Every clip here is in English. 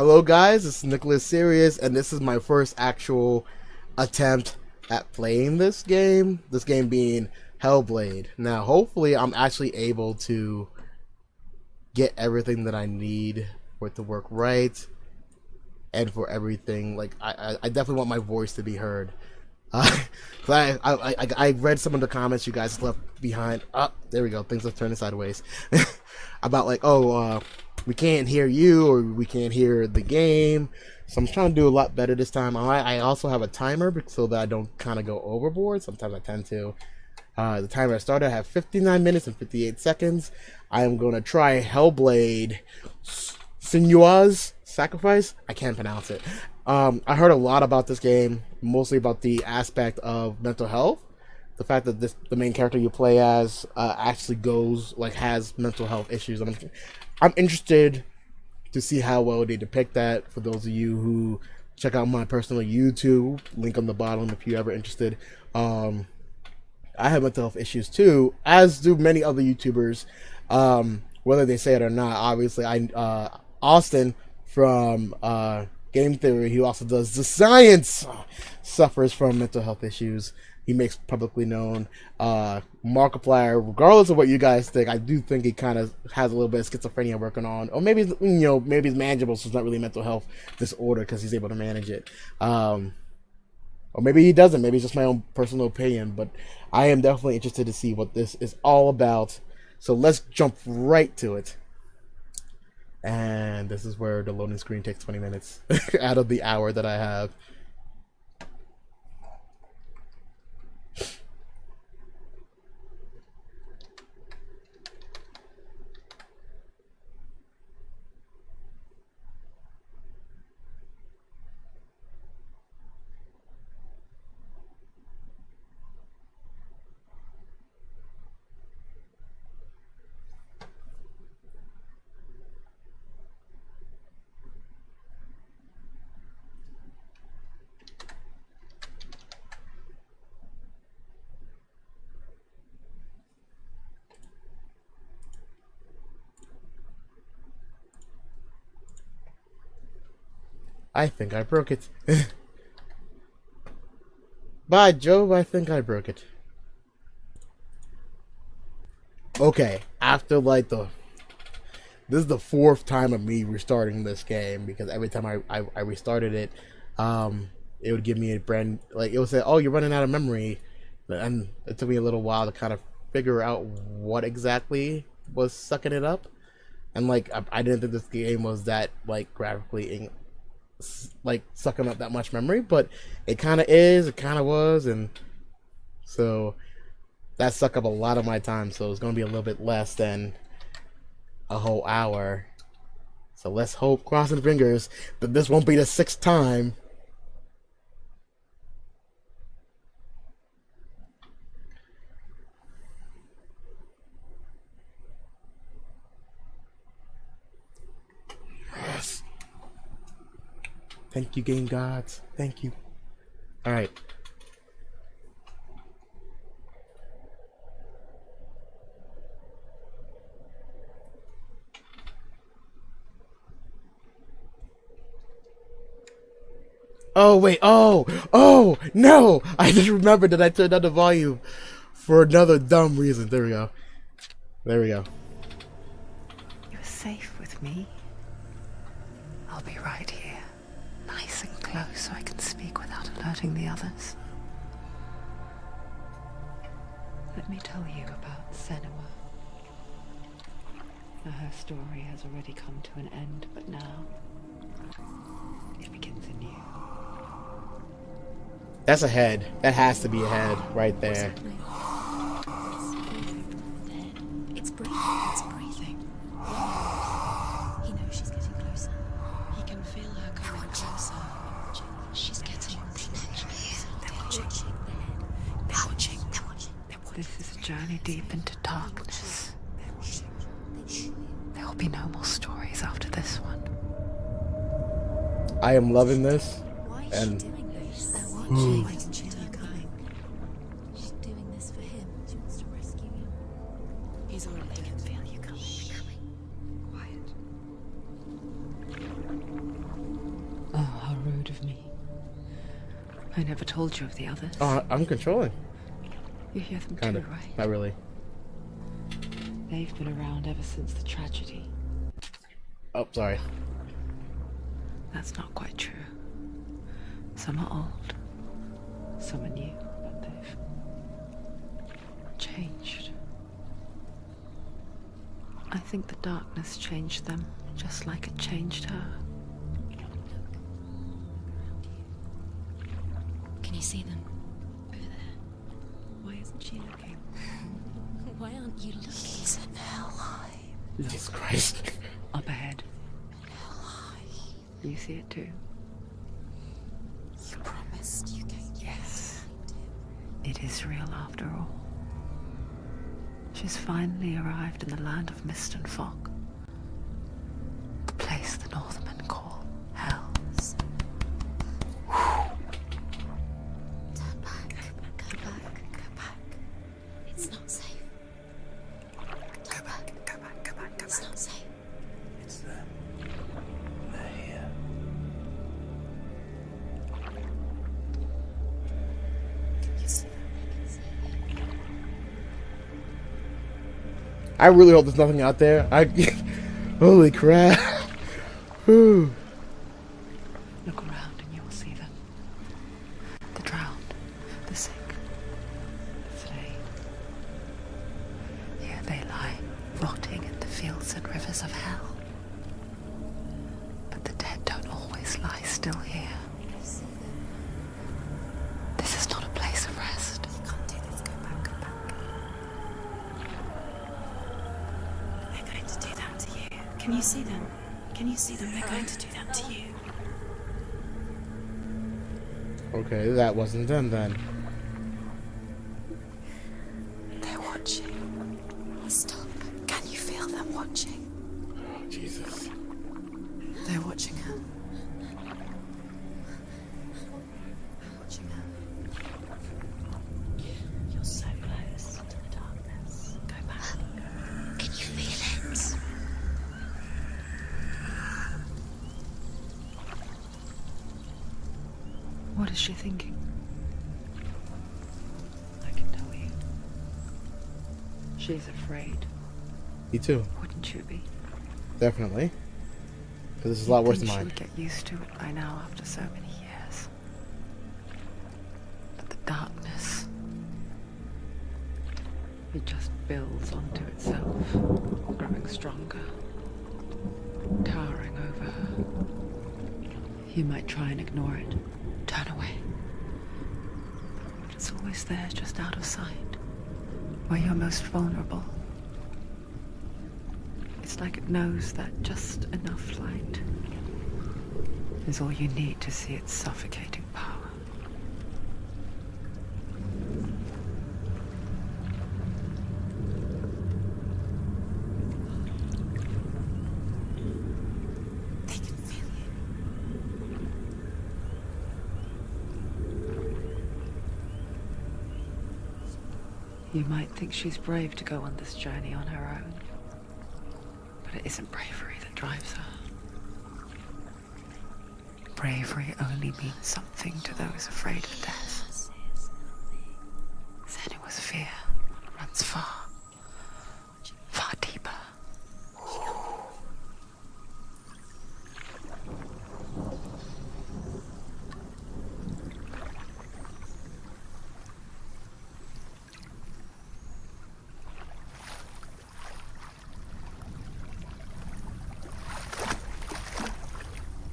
Hello guys, this is Nicolas Serious, and this is my first actual attempt at playing this game. This game being Hellblade. Now, hopefully I'm actually able to get everything that I need for it to work right, and for everything, like, I definitely want my voice to be heard. I read some of the comments you guys left behind. There we go. Things are turning sideways. About like, we can't hear you or we can't hear the game. So I'm trying to do a lot better this time. I also have a timer so that I don't kind of go overboard. Sometimes I tend to. The timer I started, I have 59 minutes and 58 seconds. I am going to try Hellblade Senua's Sacrifice. I can't pronounce it. I heard a lot about this game, mostly about the aspect of mental health. The fact that the main character you play as actually has mental health issues. I'm interested to see how well they depict that. For those of you who check out my personal YouTube, link on the bottom if you're ever interested. I have mental health issues too, as do many other YouTubers. Whether they say it or not, obviously, Austin from Game Theory, who also does the science, suffers from mental health issues. He makes publicly known. Markiplier, regardless of what you guys think, I do think he kind of has a little bit of schizophrenia working on, or maybe maybe it's manageable, so it's not really a mental health disorder because he's able to manage it. Or maybe he doesn't. Maybe it's just my own personal opinion. But I am definitely interested to see what this is all about. So let's jump right to it. And this is where the loading screen takes 20 minutes out of the hour that I have. I think I broke it. By Jove, I think I broke it. Okay, after like this is the fourth time of me restarting this game, because every time I restarted it, it would give me a it would say, oh, you're running out of memory, and it took me a little while to kind of figure out what exactly was sucking it up, and like I didn't think this game was that like graphically sucking up that much memory, but it kind of is, it kind of was, and so that sucked up a lot of my time. So it's going to be a little bit less than a whole hour. So let's hope, crossing fingers, that this won't be the sixth time. Yes. Thank you, game gods. Thank you. All right. Oh, wait. Oh, no. I just remembered that I turned down the volume for another dumb reason. There we go. There we go. You're safe with me. I'll be right here, nice and close, so I can speak without alerting the others. Let me tell you about Senua. Now, her story has already come to an end, but now it begins anew. That's a head. That has to be a head right there. It's breathing. It's breathing. He knows she's getting closer. He can feel her coming closer. She's getting closer. They're watching. They're watching. They're watching. This is a journey deep into darkness. There will be no more stories after this one. I am loving this. Why is And she doing this? They're watching. Why isn't she coming? She's doing this for him. She wants to rescue you. He's already can feel you coming. Quiet. I never told you of the others. Oh, I'm controlling. You hear them Kind too, of. right? Not really. They've been around ever since the tragedy. Oh, sorry. That's not quite true. Some are old, some are new, but they've changed. I think the darkness changed them, just like it changed her. Can you see them? Over there. Why isn't she looking? Why aren't you looking? He's in Helheim. Jesus Christ. Up ahead. You see it too? You promised you came. Yes. It is real after all. She's finally arrived in the land of mist and fog. The place the Northmen call Hell. Turn back. Go back. Go back. It's not safe. Turn back. Go back. Go back. Go back. It's not safe. It's them. They're here. You see them? I really hope there's nothing out there. Holy crap. Whew. Look around and you will see them. The drowned, the sick, the slain. Here they lie, rotting in the fields and rivers of hell. But the dead don't always lie still here. This is not a place of rest. You can't do this. Go back. Go back. They're going to do that to you. Can you see them? Can you see them? They're going to do that to you. Okay, that wasn't them then. They're watching. Stop. Can you feel them watching? Oh, Jesus. They're watching her. Watching her. You're so close to the darkness. Go back. Can you feel it? What is she thinking? I can tell you. She's afraid. Me too. Wouldn't you be? Definitely. Because this is a lot worse than She mine. would get used to it by now after so many years. But the darkness, it just builds onto itself, growing stronger, towering over her. You might try and ignore it, turn away. But it's always there, just out of sight, where you're most vulnerable. It's like it knows that just enough light is all you need to see its suffocating power. They can feel you. You might think she's brave to go on this journey on her own, but it isn't bravery that drives her. Bravery only means something to those afraid of death. Senua's fear runs far, far deeper.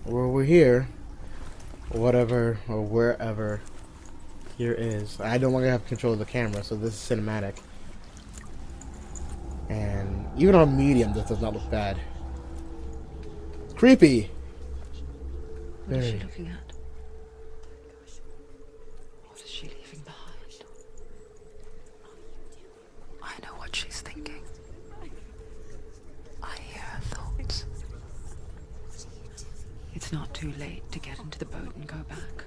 Well, we're here. Whatever or wherever here is. I no longer have control of the camera, so this is cinematic. And even on medium, this does not look bad. Creepy! What is she Hey. looking at? What is she leaving behind? I know what she's thinking. I hear her thoughts. It's not too late to get into the boat and go back.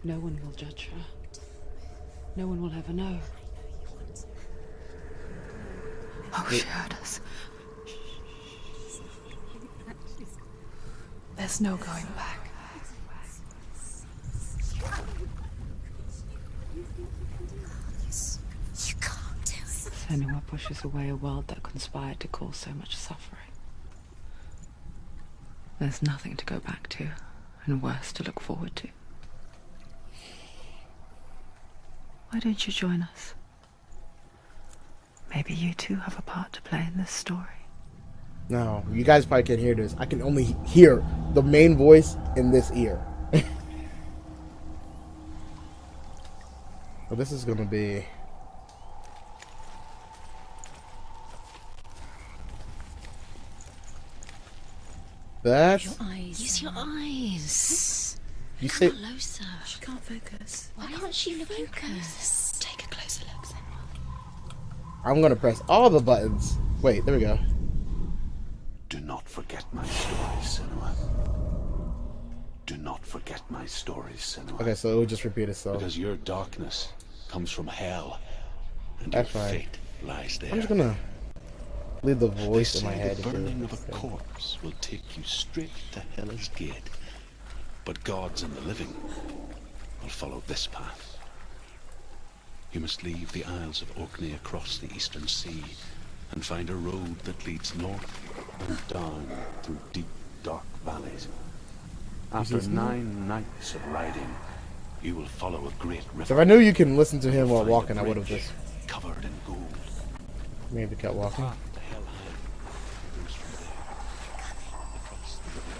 No one will judge her. No one will ever know. Oh, she heard us. There's no going back. Senua pushes away a world that conspired to cause so much suffering. There's nothing to go back to, and worse to look forward to. Why don't you join us? Maybe you too have a part to play in this story. No, you guys probably can't hear this. I can only hear the main voice in this ear. Well, this is gonna be... That's... Your eyes. Use your eyes. You say... Closer. She can't focus. Why can't she focus? Take a closer look, Senua. I'm gonna press all the buttons. Wait, there we go. Do not forget my stories, Senua. Do not forget my stories, Senua. Okay, so it will just repeat itself. Because your darkness comes from hell, and That's your fine. fate lies there. I'm just gonna leave the They voice in say my head. the burning of a corpse will take you straight to Hela's gate, but gods and the living will follow this path. You must leave the Isles of Orkney across the eastern sea and find a road that leads north and down through deep, dark valleys. After 9 nights of riding, you will follow a great river. So if I knew you can listen to him while Find a walking, I would have bridge just covered in gold. maybe kept walking. Path to Helheim goes from there, across the river.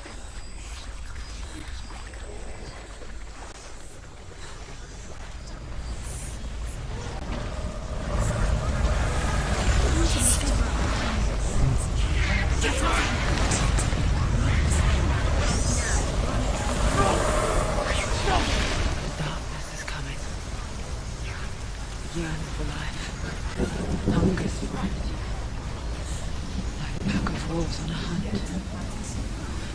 The darkness is coming. Yearning for life. Hunger's fright. Like a pack of wolves on a hunt.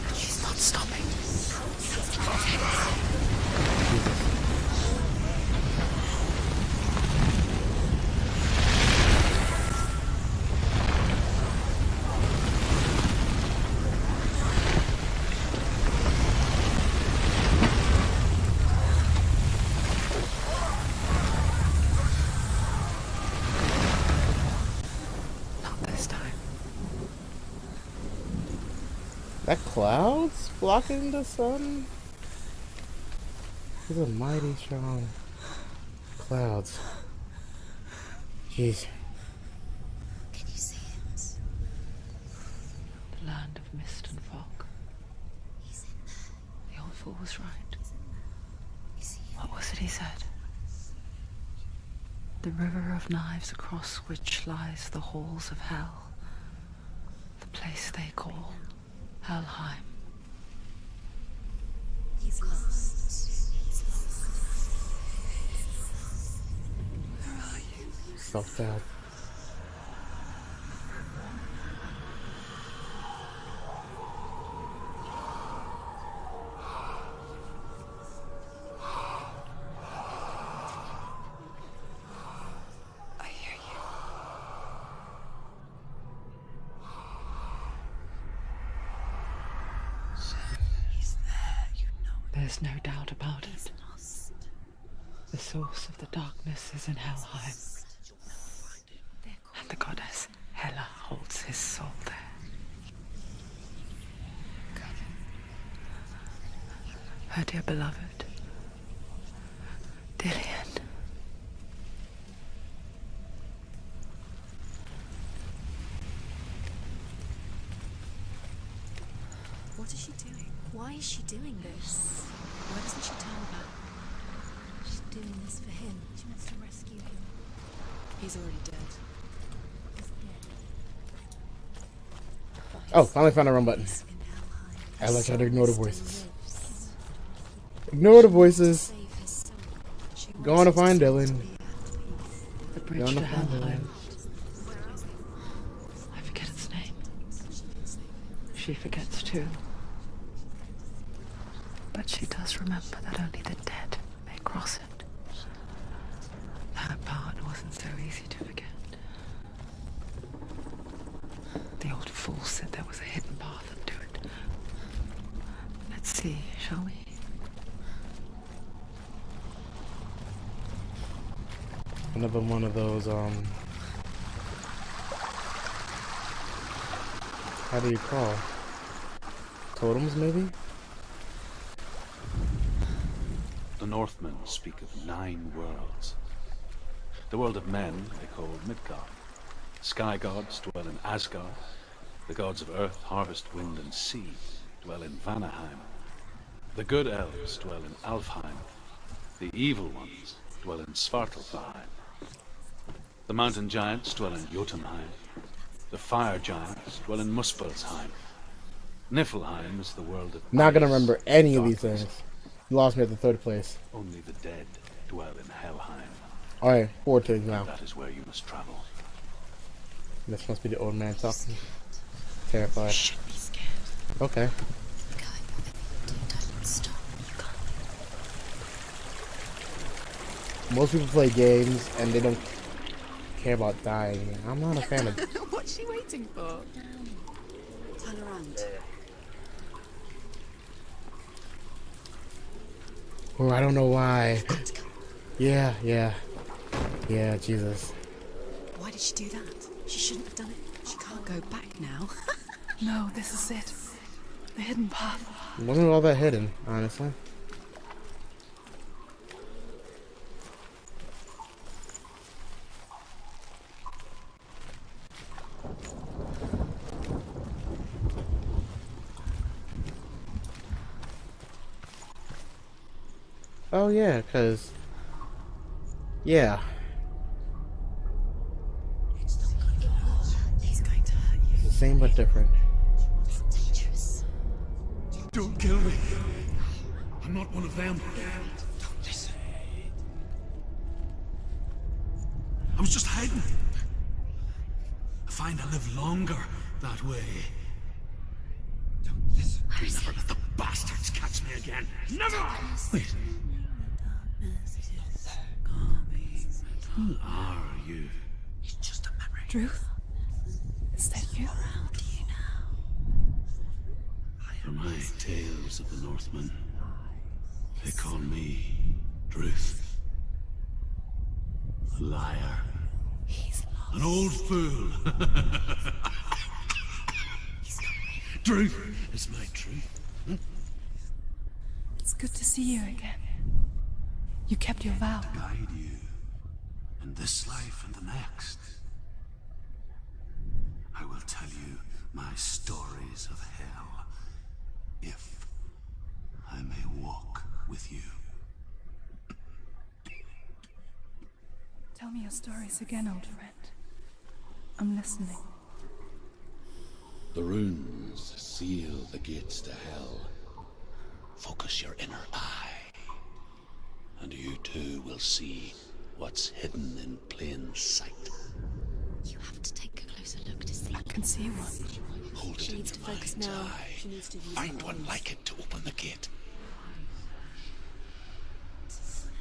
But she's not stopping. Not this time. That clouds blocking the sun? These are mighty strong clouds. Jeez. Can you see it? The land of mist and fog. He's in there. The old fool was right. You see him? What was it he said? The river of knives across which lies the halls of hell. The place they call Helheim. He's lost. He's lost. Where are you? Self-doubt. I hear you. He's there, you know. There's no doubt about He's it. lost. The source of the darkness is in Helheim, and the goddess Hela holds his soul there. Her dear beloved, Dillian. What is she doing? Why is she doing this? Why doesn't she turn back? She's doing this for him. She wants to rescue him. He's already dead. He's dead. Oh, finally found the wrong button. In Helheim. I like how to ignore the voices. Lives. Ignore the voices. Save his soul. She Going wants to him find be Dylan. at peace. The bridge Gonna to find Helheim. I forget its name. She forgets too. But she does remember that only the dead may cross it. That part wasn't so easy to forget. The old fool said there was a hidden path into it. Let's see, shall we? Another one of those How do you call? Totems, maybe? The Northmen speak of 9 worlds. The world of men they call Midgard. Sky gods dwell in Asgard. The gods of earth, harvest, wind, and sea dwell in Vanaheim. The good elves dwell in Alfheim. The evil ones dwell in Svartalfheim. The mountain giants dwell in Jotunheim. The fire giants dwell in Muspelheim. Niflheim is the world of Not gonna ice, remember any of these darkness. things. You lost me at the 3rd place. Only the dead dwell in Helheim. Alright, 4 things now. That is where you must travel. This must be the old man talking. Terrified. Should be scared. Okay. Go. Don't stop. You can't. Most people play games and they don't care about dying. I'm not a fan of. What's she waiting for? Turn around. Oh, I don't know why. Yeah, Jesus. Why did she do that? She shouldn't have done it. She can't go back now. No, this is it. The hidden path. It wasn't all that hidden, honestly. Oh yeah, cause yeah. He's going to hurt you. The same but different. It's dangerous. Don't kill me. I'm not one of them. Don't listen. I was just hiding. I find I live longer that way. Don't listen. Never let the bastards catch me again. Never! Wait. Who are you? It's just a memory. Druth? Is that you? Around you now. For my tales of the Northmen, they call me Druth. A liar. He's lost. An old fool. He's not ready. Truth is my truth. It's good to see you again. You kept your vow. Guide you in this life and the next. I will tell you my stories of hell, if I may walk with you. Tell me your stories again, old friend. I'm listening. The runes seal the gates to hell. Focus your inner eye, and you too will see what's hidden in plain sight. You have to take a closer look to see. I can see one. Hold She it in needs your to focus mind's now. eye. She needs to use Find her one eyes. like it to open the gate. It's a secret.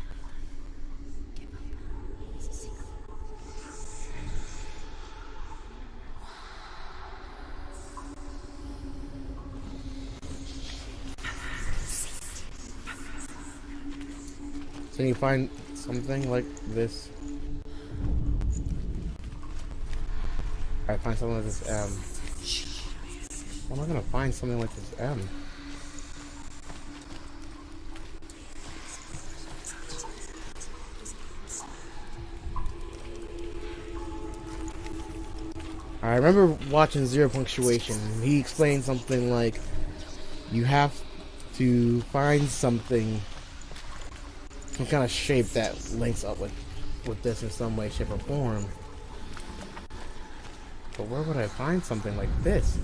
So you find something like this. I find something like this M. How am I gonna find something like this M? I remember watching Zero Punctuation. He explained something like you have to find something, some kind of shape that links up with this in some way, shape, or form. But where would I find something like this?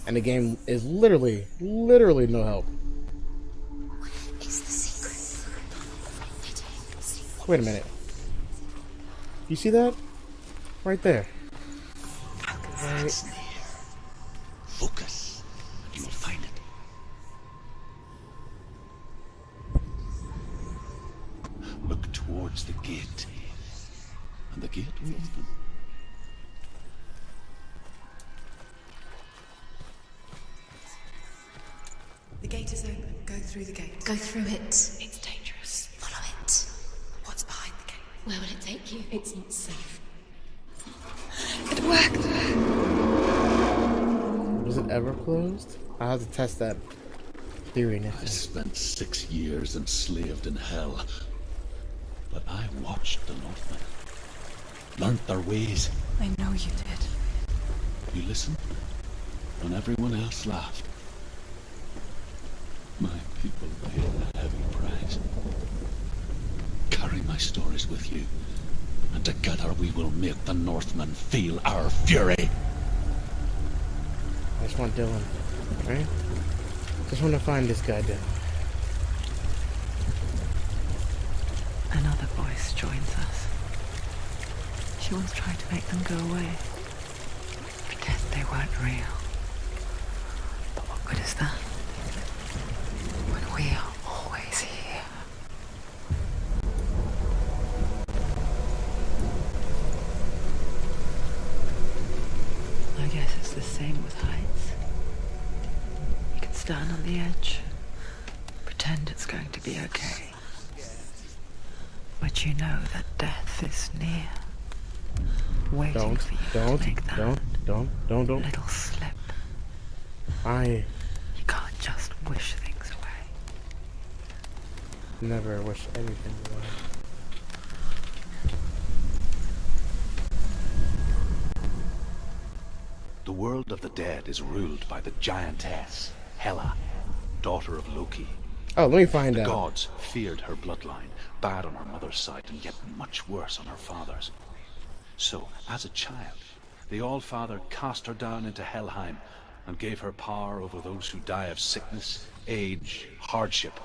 And the game is literally no help. It's the secret. Wait a minute. You see that? Right there. That's near. Focus, and you will find it. Look towards the gate, and the gate will open. The gate is open. Go through the gate. Go through it. It's dangerous. Follow it. What's behind the gate? Where will it take you? It's not safe. It worked. Was it ever closed? I have to test that theory I next. spent 6 years enslaved in hell. But I watched the Northmen. Learnt their ways. I know you did. You listened when everyone else laughed. My people paid a heavy price. Carry my stories with you, and together we will make the Northmen feel our fury. I just want Dylan, right? Just want to find this guy, Dylan. Another voice joins us. She once tried to make them go away. Pretend they weren't real. But what good is that? When we are always here. I guess it's the same with heights. You can stand on the edge, pretend it's going to be okay. But you know that death is near, waiting for you to make that Don't. little slip. I You can't just wish things away. never wish anything away. The world of the dead is ruled by the giantess, Hela, daughter of Loki. Oh, let me find The out. gods feared her bloodline, bad on her mother's side and yet much worse on her father's. So, as a child, the All-Father cast her down into Helheim and gave her power over those who die of sickness, age, hardship,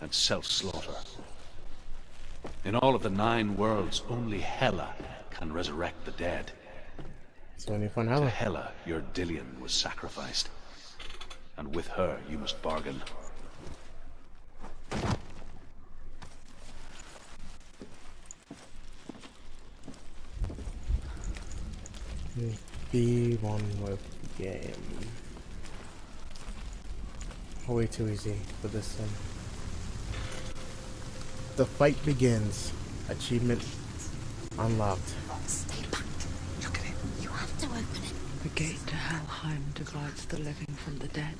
and self-slaughter. In all of the 9 worlds, only Hela can resurrect the dead. So when you find To out, Hela, your Dillion was sacrificed, and with her you must bargain. be one with the game. Way too easy for this thing. The fight begins. Achievement unlocked. Stay back. Look at it. You have to open it. The gate to Helheim divides the living from the dead.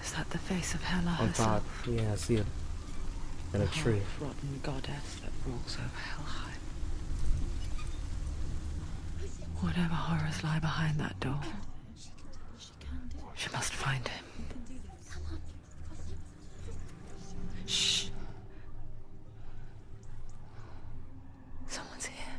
Is that the face of Hela On top, herself? yeah, I see it. In a tree. Half-rotten goddess that rules over Helheim. Whatever horrors lie behind that door, she must find him. Shh. Someone's here.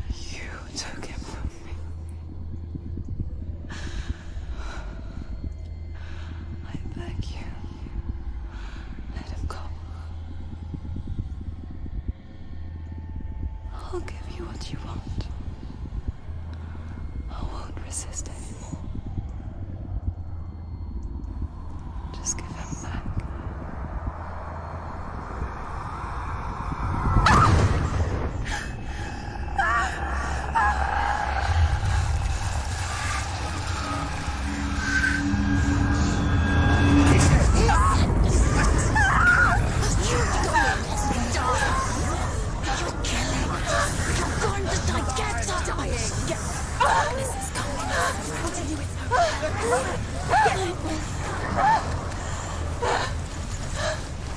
You took him from me. I beg you, let him go. I'll give you what you want. I won't resist anymore. Just give him back.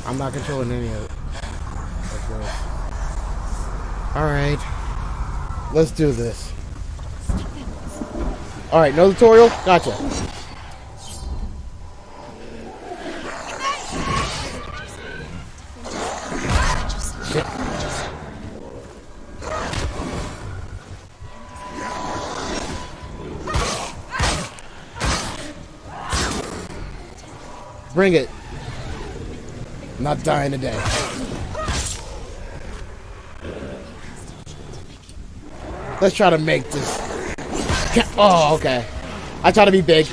I'm not controlling any of it. Alright. Let's do this. Alright, no tutorial? Gotcha. Shit. Bring it. I'm not dying today. Let's try to make this. Oh, okay. I try to be big.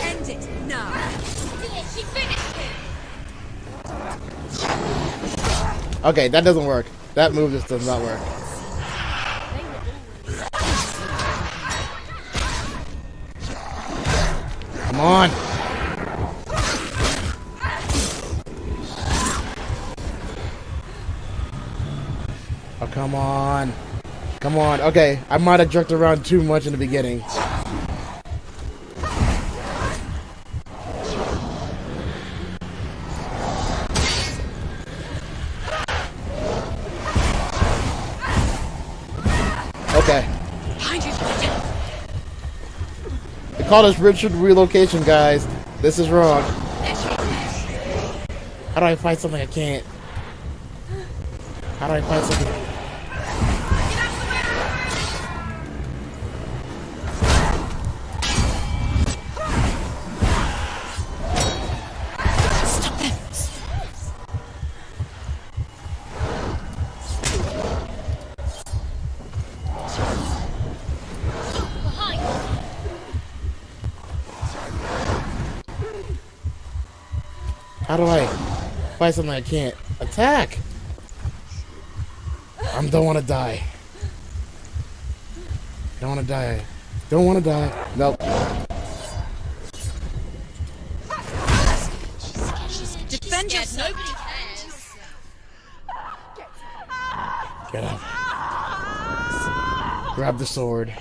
End it now. She finished him. Okay, that doesn't work. That move just does not work. Come on. Oh, come on. Come on. Okay, I might have jerked around too much in the beginning. Okay. They call this Richard relocation, guys. This is wrong. How do I fight something I can't? How do I fight something? How do I fight something I can't? Attack! I don't want to die. Don't want to die. Don't want to die. Nope. Defend yourself. Get up. Grab the sword.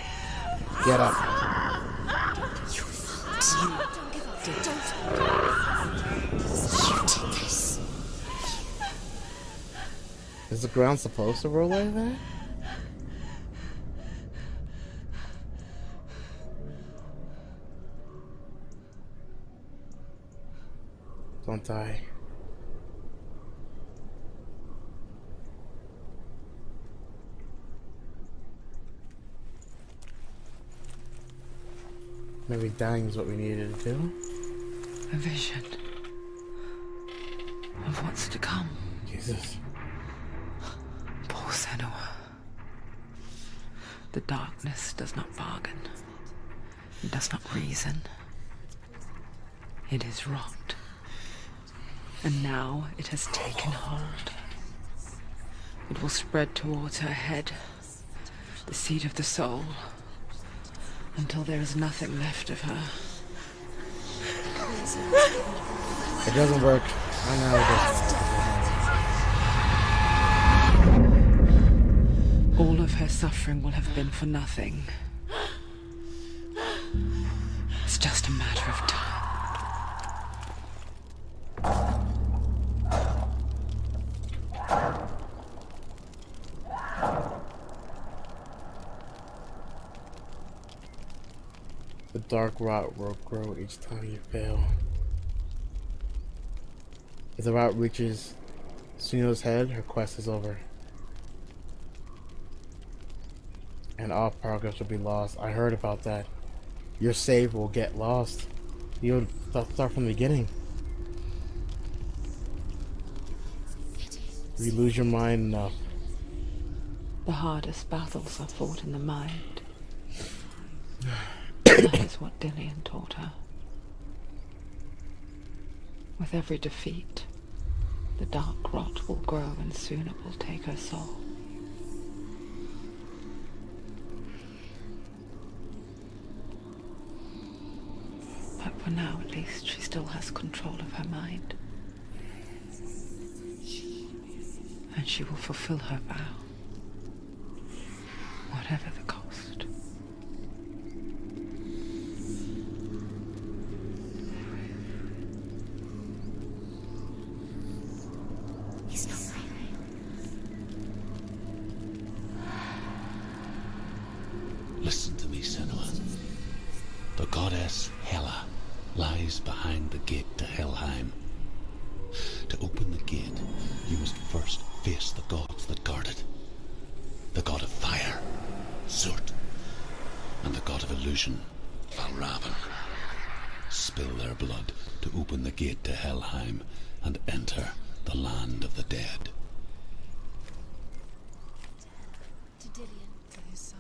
Get up. Is the ground supposed to roll like that? Don't die. Maybe dying is what we needed to do. A vision of what's to come. Jesus. Poor Senua. The darkness does not bargain. It does not reason. It is rot. And now it has taken hold. It will spread towards her head, the seat of the soul, until there is nothing left of her. It doesn't work. I know it doesn't. All of her suffering will have been for nothing. It's just a matter of time. The dark rot will grow each time you fail. As the rot reaches Senua's head, her quest is over. And all progress will be lost. I heard about that. Your save will get lost. You'll start from the beginning. If you lose your mind enough. The hardest battles are fought in the mind. That is what Dillian taught her. With every defeat, the dark rot will grow and soon it will take her soul. But for now, at least, she still has control of her mind. And she will fulfill her vow, whatever the cost. Listen to me, Senua. The goddess Hela lies behind the gate to Helheim. To open the gate, you must first face the gods that guard it. The god of fire, Surt, and the god of illusion, Valravn, spill their blood to open the gate to Helheim and enter the land of the dead. To Dillian. To his soul.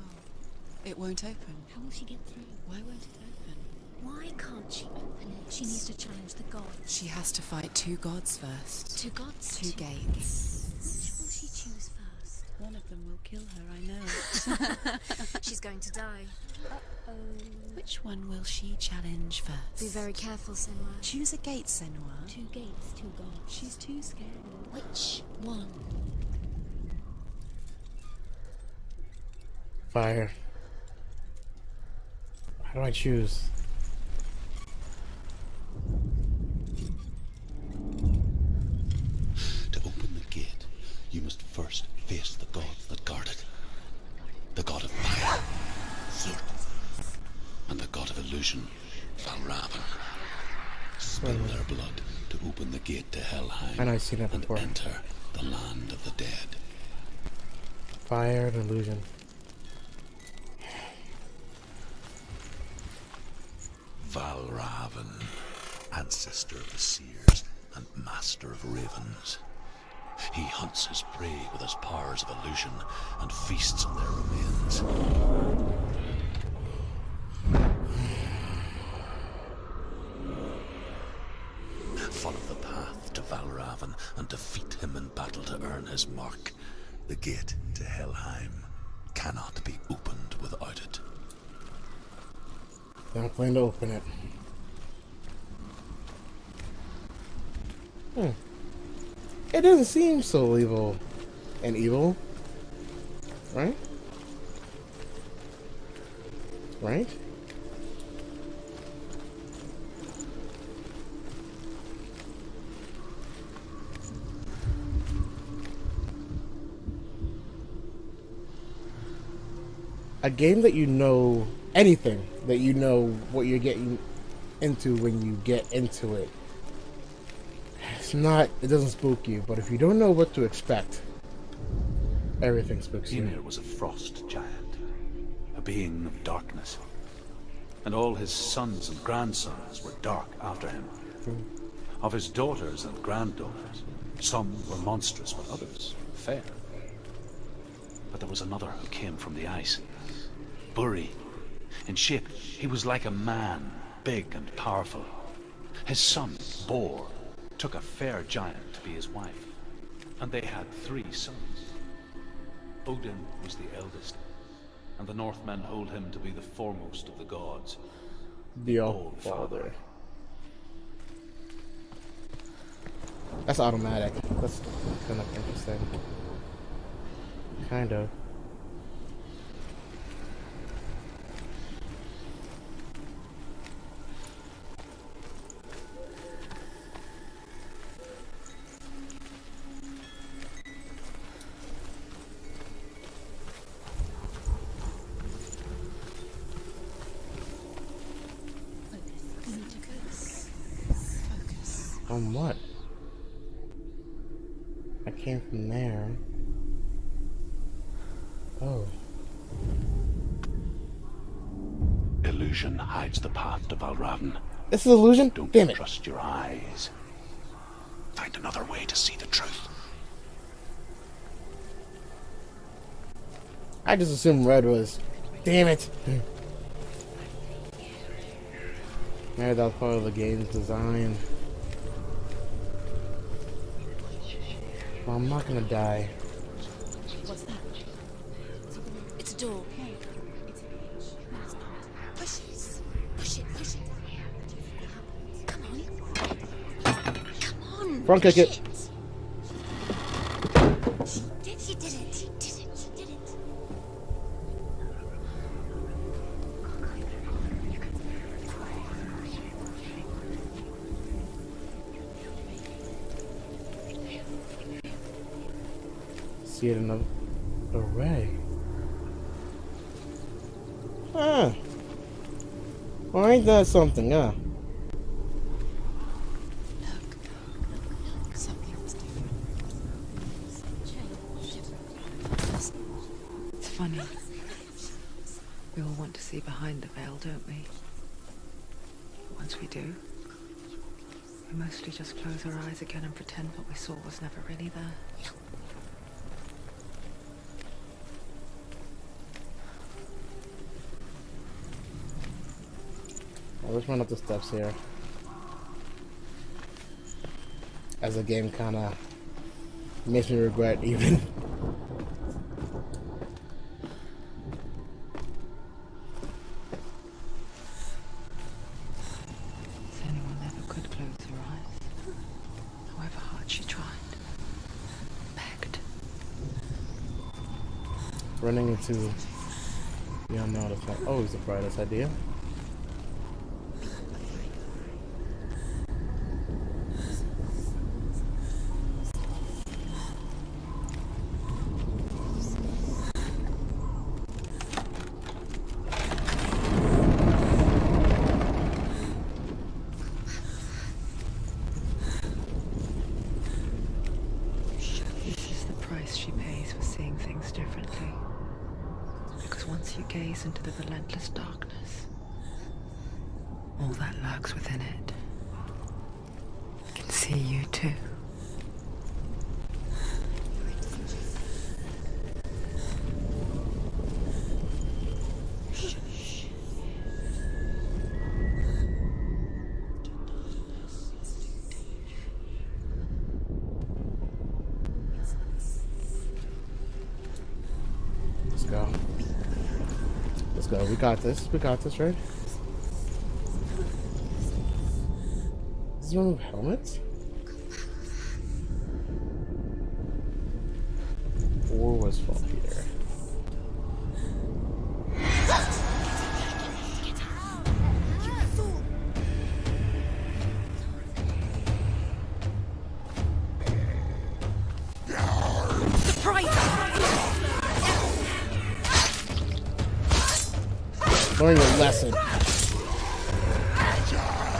It won't open. How will she get through? Why won't it open? Why can't she open it? She needs to challenge the gods. She has to fight 2 gods first. 2 gods? 2 gates. Which will she choose first? One of them will kill her, I know. She's going to die. Uh-oh. Which one will she challenge first? Be very careful, Senua. Choose a gate, Senua. 2 gates, 2 gods. She's too scared. Which one? Fire. How do I choose? To open the gate, you must first face the gods that guard it. The god of fire, Surd, and the god of illusion, Valravn. Spill their blood to open the gate to Helheim I know I've seen that and before. enter the land of the dead. Fire and illusion. Valravn, ancestor of the seers and master of ravens. He hunts his prey with his powers of illusion and feasts on their remains. Follow the path to Valravn and defeat him in battle to earn his mark. The gate to Helheim cannot be opened without it. Don't plan to open it. It doesn't seem so evil and evil. Right? Right? A game that you know anything, that you know what you're getting into when you get into it. It doesn't spook you, but if you don't know what to expect, everything spooks you. Ymir was a frost giant, a being of darkness, and all his sons and grandsons were dark after him. Of his daughters and granddaughters, some were monstrous, but others fair. But there was another who came from the ice. Buri. In shape, he was like a man, big and powerful. His son, Bor, took a fair giant to be his wife, and they had 3 sons. Odin was the eldest, and the Northmen hold him to be the foremost of the gods. The All-Father. That's automatic. That's kind of interesting. Kind of. On what? I came from there. Oh. Illusion hides the path to Valravn. This is illusion? Don't Damn it. trust your eyes. Find another way to see the truth. I just assumed red was. Damn it. Maybe that was part of the game's design. Well, I'm not gonna die. What's that? It's a door. No, it's not. Push it. Push it. Push it. Come on. Come on. Front kick it. She did it. She did it. She did it. See it another array. Huh. Well, ain't that something, huh? Look, something's different. It's funny. We all want to see behind the veil, don't we? But once we do, we mostly just close our eyes again and pretend what we saw was never really there. Let's run up the steps here. As the game kind of makes me regret even. Senua never could close her eyes, however hard she tried. Begged. Running into the unknown is not always the brightest idea. She pays for seeing things differently. Because once you gaze into the relentless darkness, all that lurks within it can see you too. Go. Let's go. We got this. We got this, right? Does he remove helmets? Or was fault here? Learn your lesson.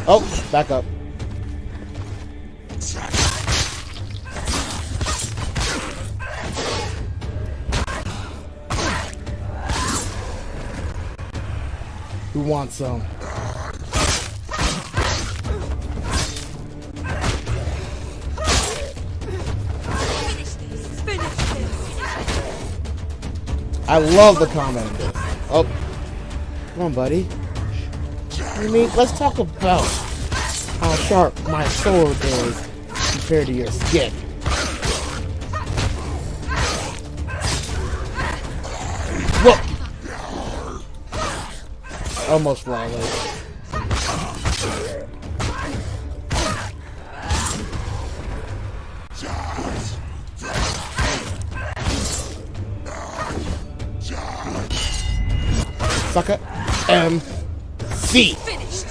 Oh, back up. Who wants some? I love the comment. Oh. Come on, buddy. I mean, let's talk about how sharp my sword is compared to your skin. Whoa! Almost flawless. Sucker. MC. Finished.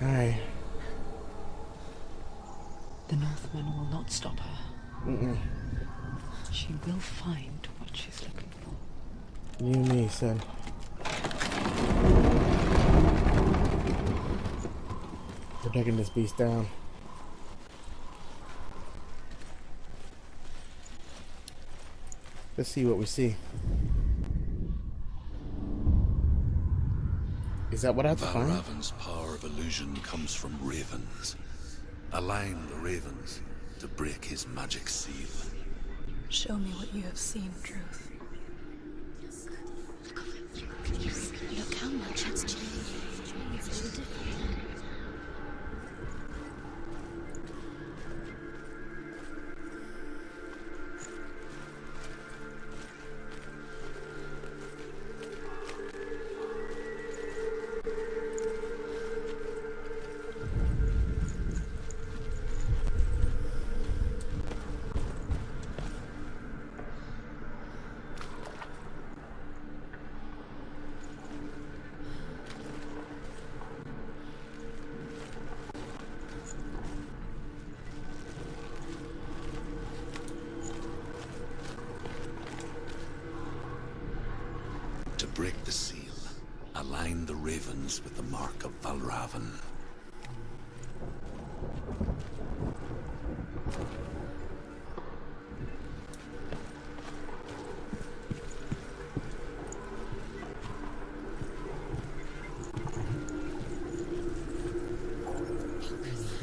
Alright. The Northman will not stop her. She will find what she's looking for. You and me, son. We're taking this beast down. Let's see what we see. Is that what I have to find? Valravan's power of illusion comes from ravens. Align the ravens to break his magic seal. Show me what you have seen, Truth. Look how much it's changed. It's so different. To break the seal, align the ravens with the mark of Valravan.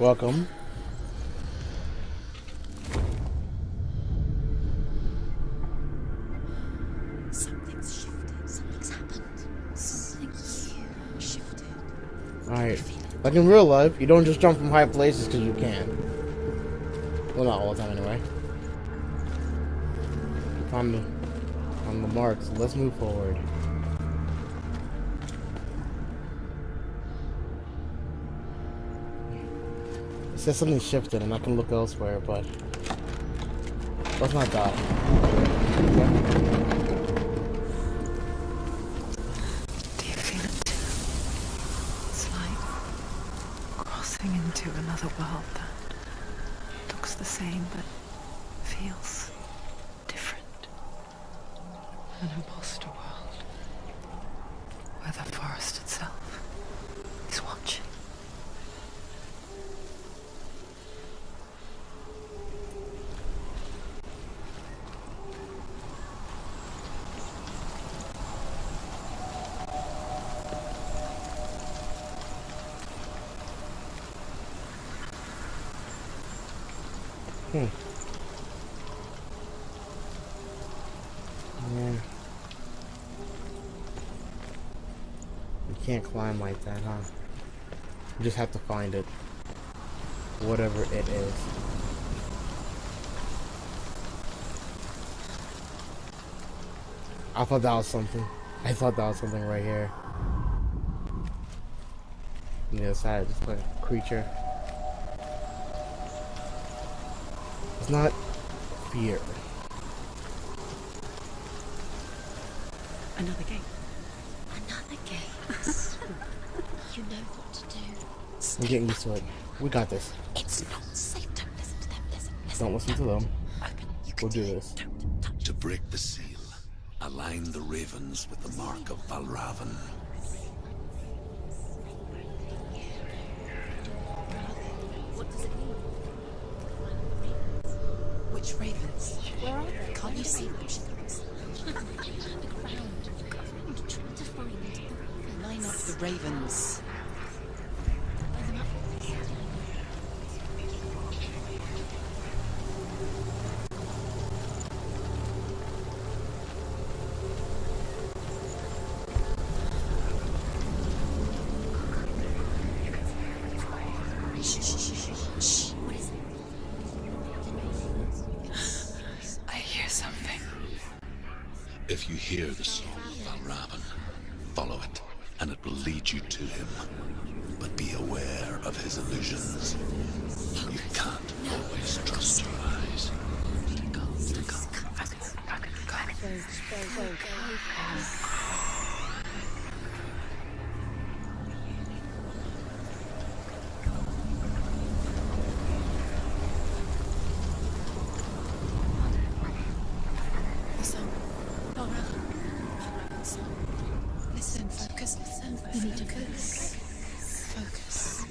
Welcome. Something's shifted. Something's happened. Something huge shifted. Alright. Like in real life, you don't just jump from high places because you can. Well, not all the time anyway. On the mark, so let's move forward. It says something shifted and I can look elsewhere, but let's not die. Do you feel it too? It's like crossing into another world that looks the same but feels different. An imposter world where the forest itself is watching. Yeah. You can't climb like that, huh? You just have to find it. Whatever it is. I thought that was something. I thought that was something right here. On the other side, just like a creature. It's not fear. Another gate. Another gate. You know what to do. I'm getting used to it. We got this. It's not safe. Don't listen to them. Listen. Don't listen to them. Open. You can We'll do this. Don't touch. To break the seal, align the ravens with the mark of Valravan. What does it mean? Which ravens? Where are they? Can't you see them? Look around. Try to find the ravens. Line up the ravens. Line them up. Shh. What is it? I hear something. If you hear the song of Valravan, follow it, and it will lead you to him. But be aware of his illusions. You can't always trust your eyes. The song. Valravan song. Listen, focus, listen. You need to focus. Focus.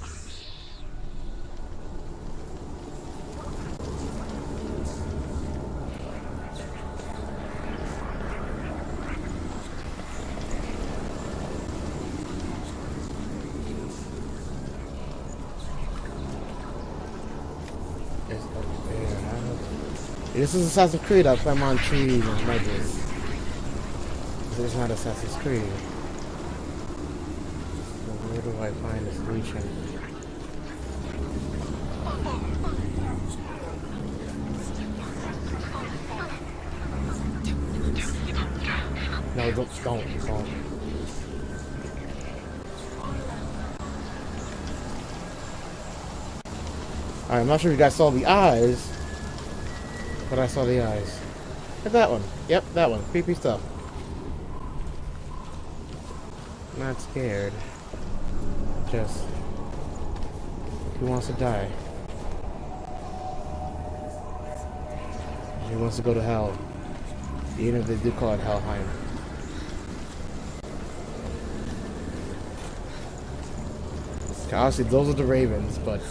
It's up there. This is Assassin's Creed. I climb on trees and ledges. This is not Assassin's Creed. So where do I find this region? No, don't. Alright, I'm not sure if you guys saw the eyes, but I saw the eyes. Look at that one. Yep, that one. Creepy stuff. Not scared. Just, he wants to die. He wants to go to hell. Even if they do call it Helheim. Obviously, those are the ravens, but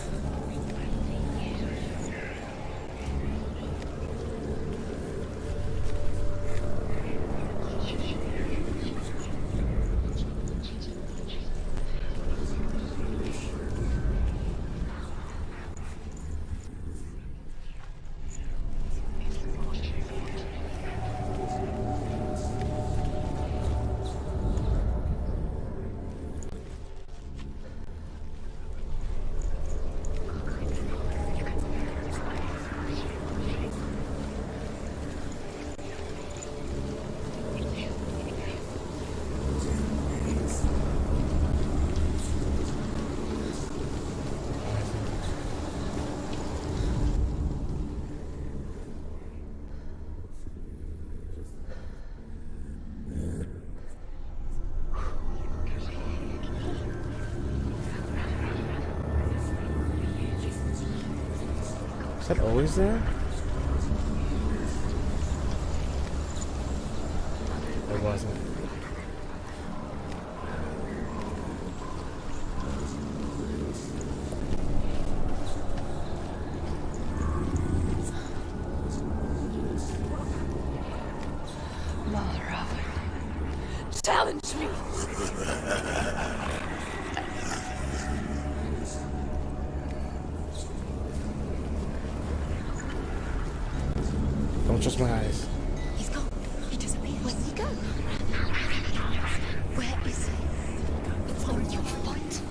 that always there? It wasn't. Mother of it. Challenge me! Don't trust my eyes. He's gone. He disappeared. Where did he go? Where is he? Find your fight.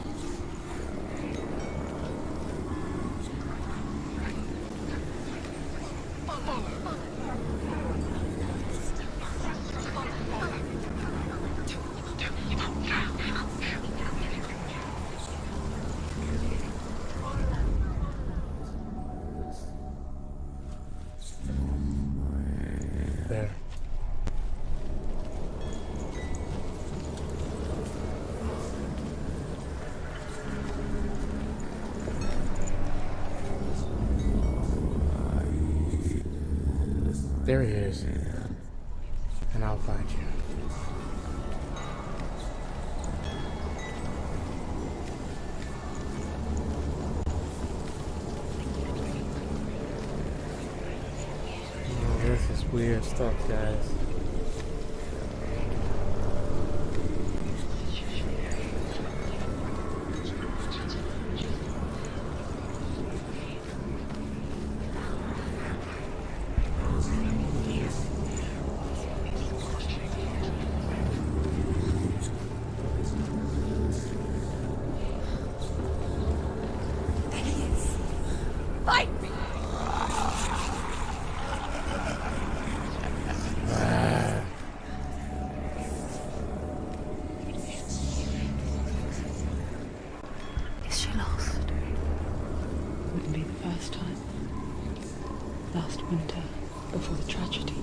There. There he is. And I'll find you. Oh, this is weird stuff, guys. Fight me! Is she lost? Wouldn't be the first time. Last winter, before the tragedy,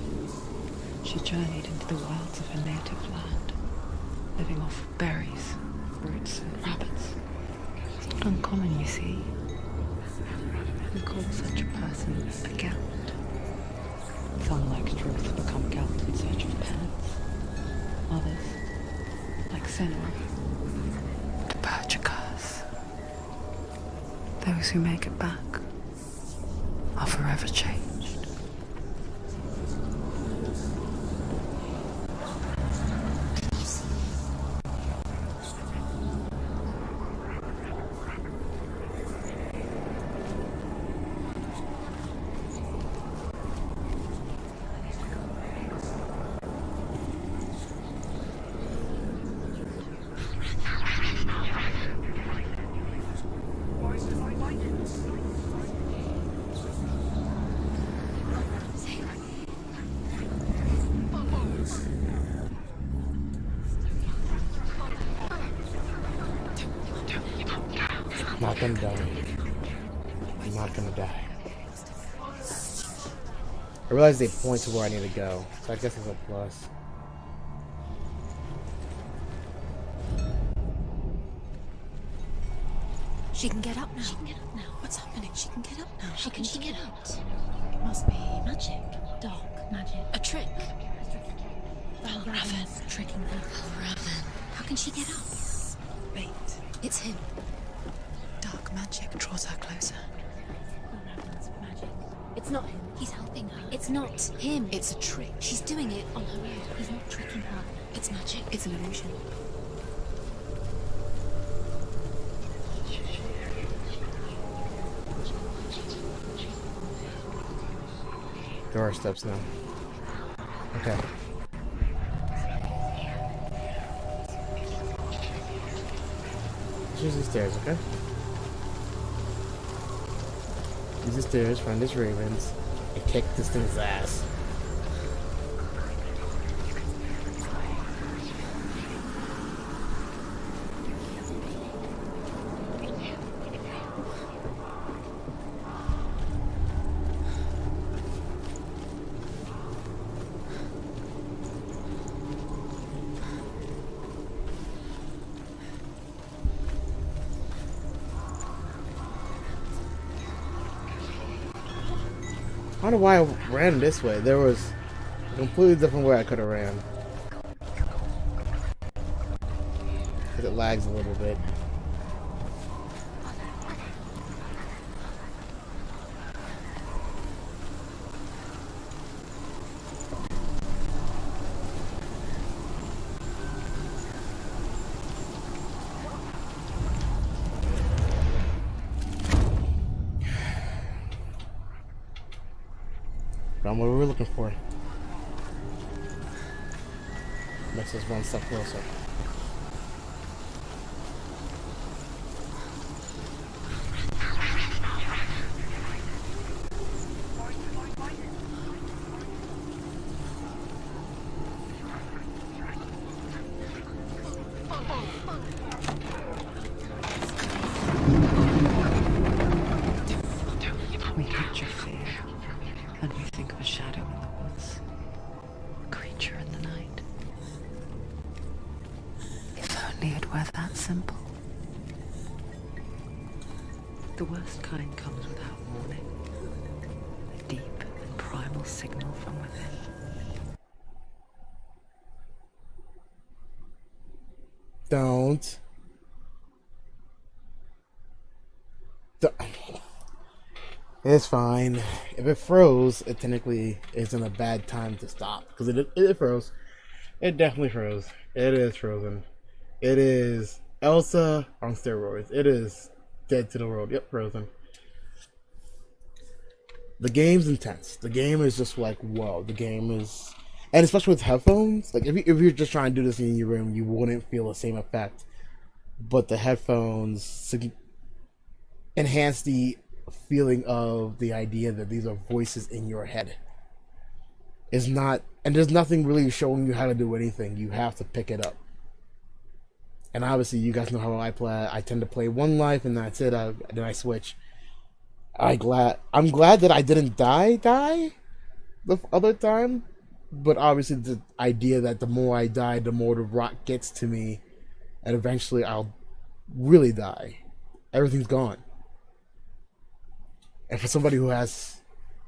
she journeyed into the wilds of her native land, living off berries, roots, and rabbits. It's not uncommon, you see. We call such a person a Gelt. Some, like Truth, become Gelt in search of penance. Others, like Senua, to purge a curse. Those who make it back are forever changed. I'm not gonna die. I'm not gonna die. I realize they point to where I need to go, so I guess it's a plus. She can get up now. She can get up now. What's happening? She can get up now. How can she get out? It must be magic. Dark magic. A trick. Raven tricking her. Raven. How can she get up? Bait. It's him. Dark magic draws her closer. Raven's magic. It's not him. He's helping her. It's not him. It's a trick. She's doing it on her own. He's not tricking her. It's magic. It's an illusion. There are steps now. Okay. Use these stairs, okay? Use the stairs, find these ravens, and kick this thing's ass. I don't know why I ran this way. There was a completely different way I could have ran. Because it lags a little bit. Found what we were looking for. Makes us one step closer. We picture fear, and we think of a shadow in the woods, a creature in the night. If only it were that simple. The worst kind comes without warning, a deep and primal signal from within. Don't. It's fine. If it froze, it technically isn't a bad time to stop. Because it froze. It definitely froze. It is frozen. It is Elsa on steroids. It is dead to the world. Yep, frozen. The game's intense. The game is just like, whoa. The game is... And especially with headphones. Like, if you're just trying to do this in your room, you wouldn't feel the same effect. But the headphones enhance the feeling of the idea that these are voices in your head. It's not, and there's nothing really showing you how to do anything. You have to pick it up. And obviously, you guys know how I play. I tend to play one life, and that's it. Then I switch. I'm glad that I didn't die the other time. But obviously, the idea that the more I die, the more the rock gets to me, and eventually I'll really die. Everything's gone. And for somebody who has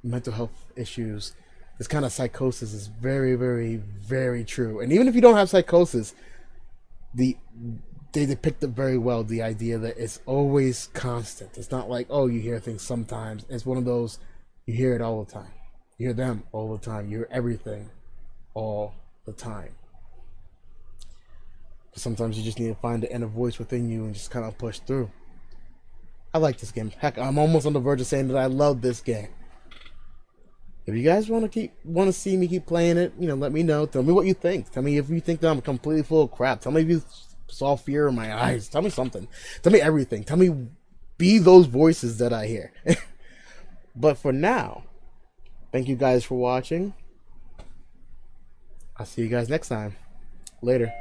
mental health issues, this kind of psychosis is very, very, very true. And even if you don't have psychosis, they depict it very well, the idea that it's always constant. It's not like, oh, you hear things sometimes. It's one of those, you hear it all the time. You hear them all the time. You hear everything all the time. But sometimes you just need to find the inner voice within you and just kind of push through. I like this game. Heck, I'm almost on the verge of saying that I love this game. If you guys want to see me keep playing it, let me know. Tell me what you think. Tell me if you think that I'm completely full of crap. Tell me if you saw fear in my eyes. Tell me something. Tell me everything. Tell me, be those voices that I hear. But for now, thank you guys for watching. I'll see you guys next time. Later.